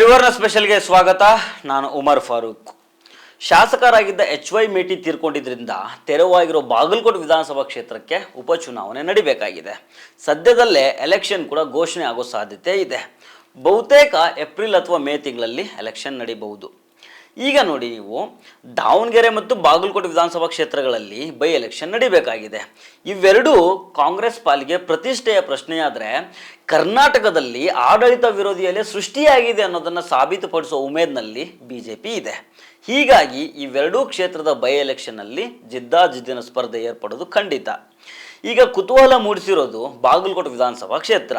ತ್ರಿವರ್ಣ ಸ್ಪೆಷಲ್ಗೆ ಸ್ವಾಗತ. ನಾನು ಉಮರ್ ಫಾರೂಕ್. ಶಾಸಕರಾಗಿದ್ದ HY ಮೇಟಿ ತೀರ್ಕೊಂಡಿದ್ದರಿಂದ ತೆರವಾಗಿರೋ ಬಾಗಲಕೋಟೆ ವಿಧಾನಸಭಾ ಕ್ಷೇತ್ರಕ್ಕೆ ಉಪಚುನಾವಣೆ ನಡೀಬೇಕಾಗಿದೆ. ಸದ್ಯದಲ್ಲೇ ಎಲೆಕ್ಷನ್ ಕೂಡ ಘೋಷಣೆ ಆಗೋ ಸಾಧ್ಯತೆ ಇದೆ. ಬಹುತೇಕ ಏಪ್ರಿಲ್ ಅಥವಾ ಮೇ ತಿಂಗಳಲ್ಲಿ ಎಲೆಕ್ಷನ್ ನಡೀಬಹುದು. ಈಗ ನೋಡಿ, ನೀವು ದಾವಣಗೆರೆ ಮತ್ತು ಬಾಗಲಕೋಟೆ ವಿಧಾನಸಭಾ ಕ್ಷೇತ್ರಗಳಲ್ಲಿ ಬೈ ಎಲೆಕ್ಷನ್ ನಡೀಬೇಕಾಗಿದೆ. ಇವೆರಡೂ ಕಾಂಗ್ರೆಸ್ ಪಾಲಿಗೆ ಪ್ರತಿಷ್ಠೆಯ ಪ್ರಶ್ನೆಯಾದರೆ ಕರ್ನಾಟಕದಲ್ಲಿ ಆಡಳಿತ ವಿರೋಧಿ ಅಲೆ ಸೃಷ್ಟಿಯಾಗಿದೆ ಅನ್ನೋದನ್ನು ಸಾಬೀತುಪಡಿಸುವ ಉಮೇದಿನಲ್ಲಿ BJP ಇದೆ. ಹೀಗಾಗಿ ಇವೆರಡೂ ಕ್ಷೇತ್ರದ ಬೈ ಎಲೆಕ್ಷನ್ನಲ್ಲಿ ಜಿದ್ದಾಜಿದ್ದಿನ ಸ್ಪರ್ಧೆ ಏರ್ಪಡೋದು ಖಂಡಿತ. ಈಗ ಕುತೂಹಲ ಮೂಡಿಸಿರೋದು ಬಾಗಲಕೋಟೆ ವಿಧಾನಸಭಾ ಕ್ಷೇತ್ರ.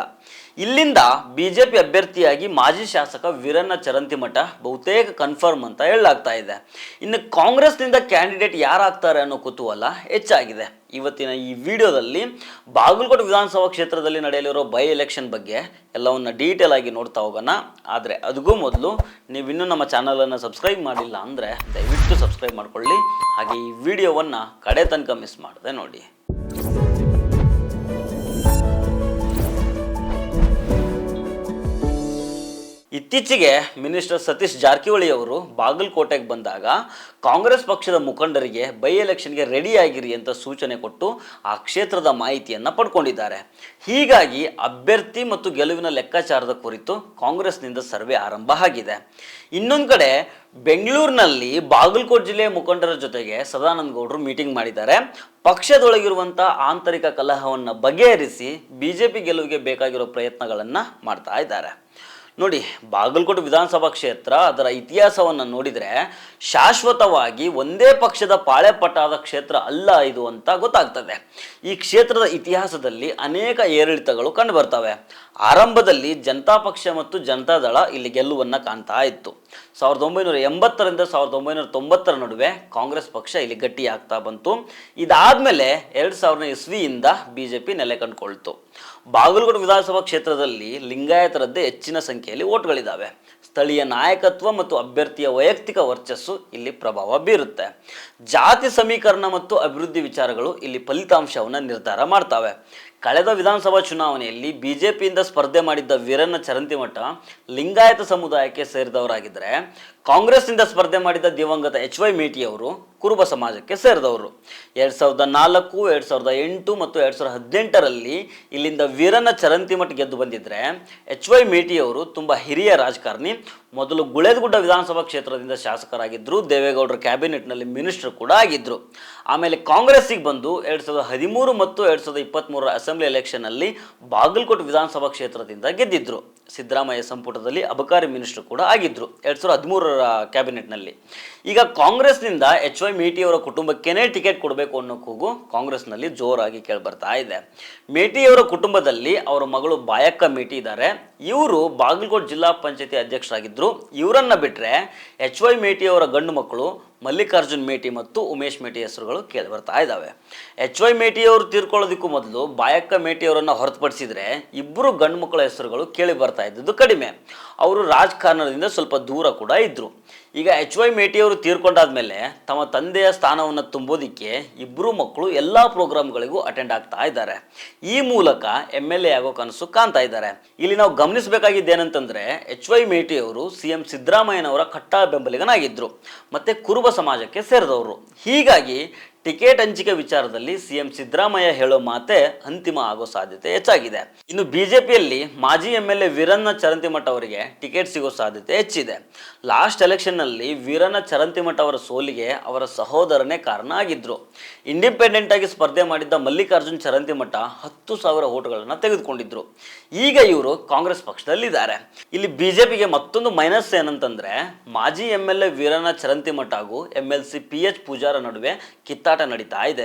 ಇಲ್ಲಿಂದ BJP ಅಭ್ಯರ್ಥಿಯಾಗಿ ಮಾಜಿ ಶಾಸಕ ವೀರಣ್ಣ ಚರಂತಿಮಠ ಬಹುತೇಕ ಕನ್ಫರ್ಮ್ ಅಂತ ಹೇಳಲಾಗ್ತಾ ಇದೆ. ಇನ್ನು ಕಾಂಗ್ರೆಸ್ನಿಂದ ಕ್ಯಾಂಡಿಡೇಟ್ ಯಾರಾಗ್ತಾರೆ ಅನ್ನೋ ಕುತೂಹಲ ಹೆಚ್ಚಾಗಿದೆ. ಇವತ್ತಿನ ಈ ವಿಡಿಯೋದಲ್ಲಿ ಬಾಗಲಕೋಟೆ ವಿಧಾನಸಭಾ ಕ್ಷೇತ್ರದಲ್ಲಿ ನಡೆಯಲಿರೋ ಬೈ ಎಲೆಕ್ಷನ್ ಬಗ್ಗೆ ಎಲ್ಲವನ್ನ ಡೀಟೇಲ್ ಆಗಿ ನೋಡ್ತಾ ಹೋಗೋಣ. ಆದರೆ ಅದಕ್ಕೂ ಮೊದಲು ನೀವಿನ್ನೂ ನಮ್ಮ ಚಾನಲನ್ನು ಸಬ್ಸ್ಕ್ರೈಬ್ ಮಾಡಿಲ್ಲ ಅಂದರೆ ದಯವಿಟ್ಟು ಸಬ್ಸ್ಕ್ರೈಬ್ ಮಾಡ್ಕೊಳ್ಳಿ. ಹಾಗೆ ಈ ವಿಡಿಯೋವನ್ನು ಕಡೆ ತನಕ ಮಿಸ್ ಮಾಡದೆ ನೋಡಿ. ಇತ್ತೀಚೆಗೆ ಮಿನಿಸ್ಟರ್ ಸತೀಶ್ ಜಾರಕಿಹೊಳಿ ಅವರು ಬಾಗಲಕೋಟೆಗೆ ಬಂದಾಗ ಕಾಂಗ್ರೆಸ್ ಪಕ್ಷದ ಮುಖಂಡರಿಗೆ ಬೈ ಎಲೆಕ್ಷನ್ಗೆ ರೆಡಿ ಆಗಿರಿ ಅಂತ ಸೂಚನೆ ಕೊಟ್ಟು ಆ ಕ್ಷೇತ್ರದ ಮಾಹಿತಿಯನ್ನು ಪಡ್ಕೊಂಡಿದ್ದಾರೆ. ಹೀಗಾಗಿ ಅಭ್ಯರ್ಥಿ ಮತ್ತು ಗೆಲುವಿನ ಲೆಕ್ಕಾಚಾರದ ಕುರಿತು ಕಾಂಗ್ರೆಸ್ನಿಂದ ಸರ್ವೆ ಆರಂಭ ಆಗಿದೆ. ಇನ್ನೊಂದು ಕಡೆ ಬೆಂಗಳೂರಿನಲ್ಲಿ ಬಾಗಲಕೋಟೆ ಜಿಲ್ಲೆಯ ಮುಖಂಡರ ಜೊತೆಗೆ ಸದಾನಂದ ಗೌಡರು ಮೀಟಿಂಗ್ ಮಾಡಿದ್ದಾರೆ. ಪಕ್ಷದೊಳಗಿರುವಂಥ ಆಂತರಿಕ ಕಲಹವನ್ನು ಬಗೆಹರಿಸಿ BJP ಗೆಲುವಿಗೆ ಬೇಕಾಗಿರೋ ಪ್ರಯತ್ನಗಳನ್ನು ಮಾಡ್ತಾ ಇದ್ದಾರೆ. ನೋಡಿ, ಬಾಗಲಕೋಟೆ ವಿಧಾನಸಭಾ ಕ್ಷೇತ್ರ ಅದರ ಇತಿಹಾಸವನ್ನು ನೋಡಿದರೆ ಶಾಶ್ವತವಾಗಿ ಒಂದೇ ಪಕ್ಷದ ಪಾಳೆಪಟ್ಟಾದ ಕ್ಷೇತ್ರ ಅಲ್ಲ ಇದು ಅಂತ ಗೊತ್ತಾಗ್ತದೆ. ಈ ಕ್ಷೇತ್ರದ ಇತಿಹಾಸದಲ್ಲಿ ಅನೇಕ ಏರಿಳಿತಗಳು ಕಂಡು ಬರ್ತವೆ. ಆರಂಭದಲ್ಲಿ ಜನತಾ ಪಕ್ಷ ಮತ್ತು ಜನತಾದಳ ಇಲ್ಲಿ ಗೆಲುವನ್ನು ಕಾಣ್ತಾ ಇತ್ತು. 1980ರಿಂದ 1990 ನಡುವೆ ಕಾಂಗ್ರೆಸ್ ಪಕ್ಷ ಇಲ್ಲಿ ಗಟ್ಟಿಯಾಗ್ತಾ ಬಂತು. ಇದಾದಮೇಲೆ 2000 ಇಸ್ವಿಯಿಂದ BJP ನೆಲೆ ಕಂಡುಕೊಳ್ತು. ಬಾಗಲಕೋಟೆ ವಿಧಾನಸಭಾ ಕ್ಷೇತ್ರದಲ್ಲಿ ಲಿಂಗಾಯತರದ್ದೇ ಹೆಚ್ಚಿನ ಸಂಖ್ಯೆಯಲ್ಲಿ ಓಟ್ಗಳಿದ್ದಾವೆ. ಸ್ಥಳೀಯ ನಾಯಕತ್ವ ಮತ್ತು ಅಭ್ಯರ್ಥಿಯ ವೈಯಕ್ತಿಕ ವರ್ಚಸ್ಸು ಇಲ್ಲಿ ಪ್ರಭಾವ ಬೀರುತ್ತೆ. ಜಾತಿ ಸಮೀಕರಣ ಮತ್ತು ಅಭಿವೃದ್ಧಿ ವಿಚಾರಗಳು ಇಲ್ಲಿ ಫಲಿತಾಂಶವನ್ನು ನಿರ್ಧಾರ ಮಾಡ್ತವೆ. ಕಳೆದ ವಿಧಾನಸಭಾ ಚುನಾವಣೆಯಲ್ಲಿ BJPಯಿಂದ ಸ್ಪರ್ಧೆ ಮಾಡಿದ್ದ ವೀರಣ್ಣ ಚರಂತಿಮಠ ಲಿಂಗಾಯತ ಸಮುದಾಯಕ್ಕೆ ಸೇರಿದವರಾಗಿದ್ದರೆ, ಕಾಂಗ್ರೆಸ್ನಿಂದ ಸ್ಪರ್ಧೆ ಮಾಡಿದ್ದ ದಿವಂಗತ HY ಮೇಟಿ ಅವರು ಕುರುಬ ಸಮಾಜಕ್ಕೆ ಸೇರಿದವರು. 2004, 2008 ಮತ್ತು 2018ರಲ್ಲಿ ಇಲ್ಲಿಂದ ವೀರಣ್ಣ ಚರಂತಿಮಠ ಗೆದ್ದು ಬಂದಿದ್ದರೆ, HY ಮೇಟಿ ಅವರು ತುಂಬ ಹಿರಿಯ ರಾಜಕಾರಣಿ. ಮೊದಲು ಗುಳೇದಗುಡ್ಡ ವಿಧಾನಸಭಾ ಕ್ಷೇತ್ರದಿಂದ ಶಾಸಕರಾಗಿದ್ದರು. ದೇವೇಗೌಡರ ಕ್ಯಾಬಿನೆಟ್ನಲ್ಲಿ ಮಿನಿಸ್ಟರ್ ಕೂಡ ಆಗಿದ್ದರು. ಆಮೇಲೆ ಕಾಂಗ್ರೆಸ್ಸಿಗೆ ಬಂದು 2013 ಮತ್ತು 2023 ಅಸೆಂಬ್ಲಿ ಎಲೆಕ್ಷನ್ನಲ್ಲಿ ಬಾಗಲಕೋಟೆ ವಿಧಾನಸಭಾ ಕ್ಷೇತ್ರದಿಂದ ಗೆದ್ದಿದ್ರು. ಸಿದ್ದರಾಮಯ್ಯ ಸಂಪುಟದಲ್ಲಿ ಅಬಕಾರಿ ಮಿನಿಸ್ಟರ್ ಕೂಡ ಆಗಿದ್ದರು 2013ರ ಕ್ಯಾಬಿನೆಟ್ನಲ್ಲಿ. ಈಗ ಕಾಂಗ್ರೆಸ್ನಿಂದ HY ಮೇಟಿ ಅವರ ಕುಟುಂಬಕ್ಕೇನೆ ಟಿಕೆಟ್ ಕೊಡಬೇಕು ಅನ್ನೋ ಕೂಗು ಕಾಂಗ್ರೆಸ್ನಲ್ಲಿ ಜೋರಾಗಿ ಕೇಳಿಬರ್ತಾ ಇದೆ. ಮೇಟಿಯವರ ಕುಟುಂಬದಲ್ಲಿ ಅವರ ಮಗಳು ಬಾಯಕ್ಕ ಮೇಟಿ ಇದ್ದಾರೆ. ಇವರು ಬಾಗಲಕೋಟೆ ಜಿಲ್ಲಾ ಪಂಚಾಯತಿ ಅಧ್ಯಕ್ಷರಾಗಿದ್ದರು. ಇವರನ್ನ ಬಿಟ್ಟರೆ HY ಮೇಟಿ ಅವರ ಗಂಡು ಮಕ್ಕಳು ಮಲ್ಲಿಕಾರ್ಜುನ್ ಮೇಟಿ ಮತ್ತು ಉಮೇಶ್ ಮೇಟಿ ಹೆಸರುಗಳು ಕೇಳಿ ಬರ್ತಾ ಇದ್ದಾವೆ. HY ಮೇಟಿಯವರು ತೀರ್ಕೊಳ್ಳೋದಕ್ಕೂ ಮೊದಲು ಬಾಯಕ್ಕ ಮೇಟಿಯವರನ್ನು ಹೊರತುಪಡಿಸಿದರೆ ಇಬ್ಬರು ಗಂಡು ಮಕ್ಕಳ ಹೆಸರುಗಳು ಕೇಳಿ ಬರ್ತಾ ಇದ್ದದ್ದು ಕಡಿಮೆ. ಅವರು ರಾಜಕಾರಣದಿಂದ ಸ್ವಲ್ಪ ದೂರ ಕೂಡ ಇದ್ದರು. ಈಗ HY ಮೇಟಿಯವರು ತೀರ್ಕೊಂಡಾದ್ಮೇಲೆ ತಮ್ಮ ತಂದೆಯ ಸ್ಥಾನವನ್ನು ತುಂಬೋದಿಕ್ಕೆ ಇಬ್ಬರು ಮಕ್ಕಳು ಎಲ್ಲ ಪ್ರೋಗ್ರಾಮ್ಗಳಿಗೂ ಅಟೆಂಡ್ ಆಗ್ತಾ ಇದ್ದಾರೆ. ಈ ಮೂಲಕ MLA ಆಗೋ ಕನಸು ಕಾಣ್ತಾ ಇದ್ದಾರೆ. ಇಲ್ಲಿ ನಾವು ಗಮನಿಸಬೇಕಾಗಿದ್ದೇನಂತಂದರೆ, HY ಮೇಟಿಯವರು CM ಸಿದ್ದರಾಮಯ್ಯನವರ ಕಟ್ಟಾ ಬೆಂಬಲಿಗನಾಗಿದ್ದರು ಮತ್ತು ಕುರುಬ ಸಮಾಜಕ್ಕೆ ಸೇರಿದವರು. ಹೀಗಾಗಿ ಟಿಕೆಟ್ ಹಂಚಿಕೆ ವಿಚಾರದಲ್ಲಿ CM ಸಿದ್ದರಾಮಯ್ಯ ಹೇಳೋ ಮಾತೆ ಅಂತಿಮ ಆಗೋ ಸಾಧ್ಯತೆ ಹೆಚ್ಚಾಗಿದೆ. ಇನ್ನು BJPಯಲ್ಲಿ ಮಾಜಿ MLA ವೀರಣ್ಣ ಚರಂತಿಮಠ ಅವರಿಗೆ ಟಿಕೆಟ್ ಸಿಗೋ ಸಾಧ್ಯತೆ ಹೆಚ್ಚಿದೆ. ಲಾಸ್ಟ್ ಎಲೆಕ್ಷನ್ನಲ್ಲಿ ವೀರಣ್ಣ ಚರಂತಿಮಠ ಅವರ ಸೋಲಿಗೆ ಅವರ ಸಹೋದರನೇ ಕಾರಣ ಆಗಿದ್ರು. ಇಂಡಿಪೆಂಡೆಂಟ್ ಆಗಿ ಸ್ಪರ್ಧೆ ಮಾಡಿದ್ದ ಮಲ್ಲಿಕಾರ್ಜುನ್ ಚರಂತಿಮಠ 10,000 ಓಟ್ಗಳನ್ನು ತೆಗೆದುಕೊಂಡಿದ್ರು. ಈಗ ಇವರು ಕಾಂಗ್ರೆಸ್ ಪಕ್ಷದಲ್ಲಿದ್ದಾರೆ. ಇಲ್ಲಿ BJPಗೆ ಮತ್ತೊಂದು ಮೈನಸ್ ಏನಂತಂದ್ರೆ, ಮಾಜಿ MLA ವೀರಣ್ಣ ಚರಂತಿಮಠ ಹಾಗೂ MLC PH ಪೂಜಾರ ನಡುವೆ ಕಿತ್ತಾಟ ನಡೀತಾ ಇದೆ.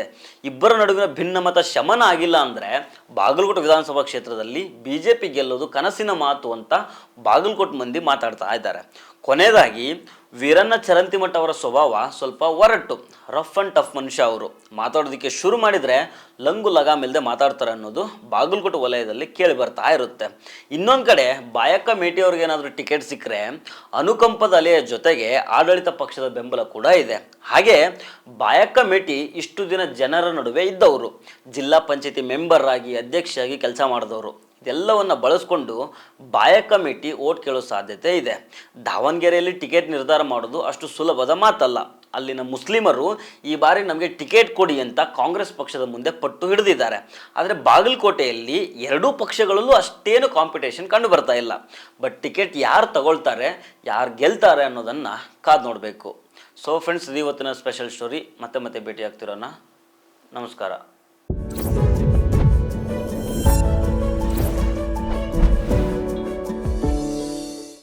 ಇಬ್ಬರ ನಡುವಿನ ಭಿನ್ನಮತ ಶಮನ ಆಗಿಲ್ಲ ಅಂದ್ರೆ ಬಾಗಲಕೋಟೆ ವಿಧಾನಸಭಾ ಕ್ಷೇತ್ರದಲ್ಲಿ BJP ಗೆಲ್ಲೋದು ಕನಸಿನ ಮಾತು ಅಂತ ಬಾಗಲಕೋಟೆ ಮಂದಿ ಮಾತಾಡ್ತಾ ಇದ್ದಾರೆ. ಕೊನೆಯದಾಗಿ ವೀರಣ್ಣ ಚರಂತಿಮಠ ಅವರ ಸ್ವಭಾವ ಸ್ವಲ್ಪ ಒರಟು, ರಫ್ ಅಂಡ್ ಟಫ್ ಮನುಷ್ಯ. ಅವರು ಮಾತಾಡೋದಕ್ಕೆ ಶುರು ಮಾಡಿದರೆ ಲಂಗು ಲಗಾಮ್ ಇಲ್ಲದೆ ಮಾತಾಡ್ತಾರೆ ಅನ್ನೋದು ಬಾಗಲಕೋಟೆ ವಲಯದಲ್ಲಿ ಕೇಳಿ ಬರ್ತಾ ಇರುತ್ತೆ. ಇನ್ನೊಂದು ಕಡೆ ಬಾಯಕ್ಕ ಮೇಟಿ ಅವ್ರಿಗೆ ಏನಾದರೂ ಟಿಕೆಟ್ ಸಿಕ್ಕರೆ ಅನುಕಂಪದ ಅಲೆಯ ಜೊತೆಗೆ ಆಡಳಿತ ಪಕ್ಷದ ಬೆಂಬಲ ಕೂಡ ಇದೆ. ಹಾಗೆ ಬಾಯಕ್ಕ ಮೇಟಿ ಇಷ್ಟು ದಿನ ಜನರ ನಡುವೆ ಇದ್ದವರು, ಜಿಲ್ಲಾ ಪಂಚಾಯತಿ ಮೆಂಬರ್ ಆಗಿ ಅಧ್ಯಕ್ಷರಾಗಿ ಕೆಲಸ ಮಾಡಿದವರು. ಇದೆಲ್ಲವನ್ನು ಬಳಸ್ಕೊಂಡು ಬಾಯ ಕಮಿಟಿ ಓಟ್ ಕೇಳೋ ಸಾಧ್ಯತೆ ಇದೆ. ದಾವಣಗೆರೆಯಲ್ಲಿ ಟಿಕೆಟ್ ನಿರ್ಧಾರ ಮಾಡೋದು ಅಷ್ಟು ಸುಲಭದ ಮಾತಲ್ಲ. ಅಲ್ಲಿನ ಮುಸ್ಲಿಮರು ಈ ಬಾರಿ ನಮಗೆ ಟಿಕೆಟ್ ಕೊಡಿ ಅಂತ ಕಾಂಗ್ರೆಸ್ ಪಕ್ಷದ ಮುಂದೆ ಪಟ್ಟು ಹಿಡಿದಿದ್ದಾರೆ. ಆದರೆ ಬಾಗಲಕೋಟೆಯಲ್ಲಿ ಎರಡೂ ಪಕ್ಷಗಳಲ್ಲೂ ಅಷ್ಟೇನು ಕಾಂಪಿಟೇಷನ್ ಕಂಡು ಬರ್ತಾ ಇಲ್ಲ. ಬಟ್ ಟಿಕೆಟ್ ಯಾರು ತಗೊಳ್ತಾರೆ, ಯಾರು ಗೆಲ್ತಾರೆ ಅನ್ನೋದನ್ನು ಕಾದು ನೋಡಬೇಕು. ಸೊ ಫ್ರೆಂಡ್ಸ್, ಇದು ಇವತ್ತಿನ ಸ್ಪೆಷಲ್ ಸ್ಟೋರಿ. ಮತ್ತೆ ಭೇಟಿ ಆಗ್ತಿರೋಣ. ನಮಸ್ಕಾರ.